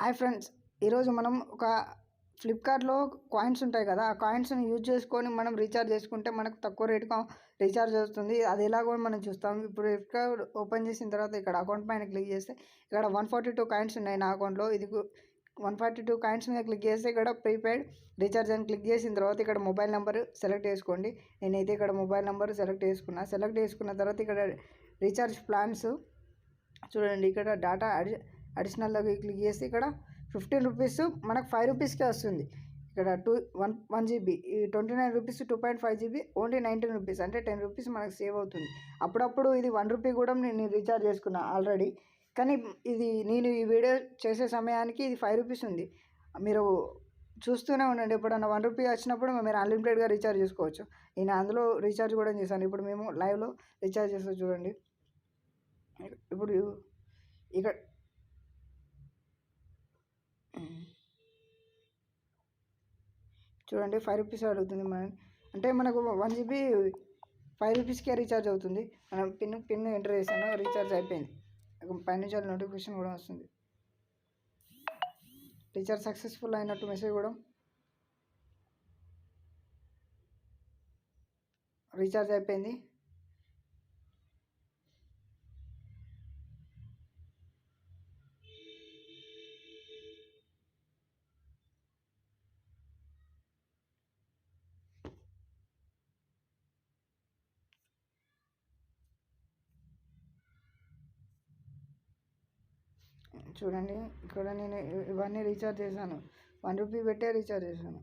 Hi friends, ఈరోజు మనం ఒక ఫ్లిప్కార్ట్లో కాయిన్స్ ఉంటాయి కదా, ఆ కాయిన్స్ని యూజ్ చేసుకొని మనం రీఛార్జ్ చేసుకుంటే మనకు తక్కువ రేటుగా రీఛార్జ్ అవుతుంది. అది ఎలాగో మనం చూస్తాం. ఇప్పుడు ఫ్లిప్కార్ట్ ఓపెన్ చేసిన తర్వాత ఇక్కడ అకౌంట్ పైన క్లిక్ చేస్తే ఇక్కడ 142 కాయిన్స్ ఉన్నాయి నా అకౌంట్లో. ఇది 142 కాయిన్స్ మీద క్లిక్ చేస్తే ఇక్కడ ప్రీపెయిడ్ రీఛార్జ్ అని క్లిక్ చేసిన తర్వాత ఇక్కడ మొబైల్ నెంబర్ సెలెక్ట్ చేసుకోండి. నేనైతే ఇక్కడ మొబైల్ నెంబర్ సెలెక్ట్ చేసుకున్న తర్వాత ఇక్కడ రీఛార్జ్ ప్లాన్స్ చూడండి. ఇక్కడ డేటా అడిషనల్లోకి క్లిక్ చేసి ఇక్కడ 15 రూపీస్ మనకు 5 రూపీస్కే వస్తుంది. ఇక్కడ 1 GB, ఈ 29 రూపీస్ 2.5 GB ఓన్లీ 19 రూపీస్, అంటే 10 రూపీస్ మనకు సేవ్ అవుతుంది. అప్పుడప్పుడు ఇది 1 రూపీ కూడా నేను రీఛార్జ్ చేసుకున్నా ఆల్రెడీ, కానీ ఇది నేను ఈ వీడియో చేసే సమయానికి ఇది 5 రూపీస్ ఉంది. మీరు చూస్తూనే ఉండండి, ఎప్పుడన్నా 1 రూపీ వచ్చినప్పుడు మీరు అన్లిమిటెడ్గా రీఛార్జ్ చేసుకోవచ్చు. నేను అందులో రీఛార్జ్ కూడా చేశాను. ఇప్పుడు మేము లైవ్లో రీఛార్జ్ చేస్తాం చూడండి. ఇప్పుడు ఇక్కడ చూడండి 5 రూపీస్ అడుగుతుంది. అంటే మనకు 1 GB 5 రూపీస్కే రీఛార్జ్ అవుతుంది. మనం పిన్ ఎంటర్ చేసాను, రీఛార్జ్ అయిపోయింది. పైనుంచి నోటిఫికేషన్ కూడా వస్తుంది, రీఛార్జ్ సక్సెస్ఫుల్ అయినట్టు మెసేజ్ కూడా. రీఛార్జ్ అయిపోయింది. చూడండి, ఇక్కడ నేను ఇవన్నీ రీఛార్జ్ చేశాను. 1 రూపీ పెట్టే రీఛార్జ్ చేశాను.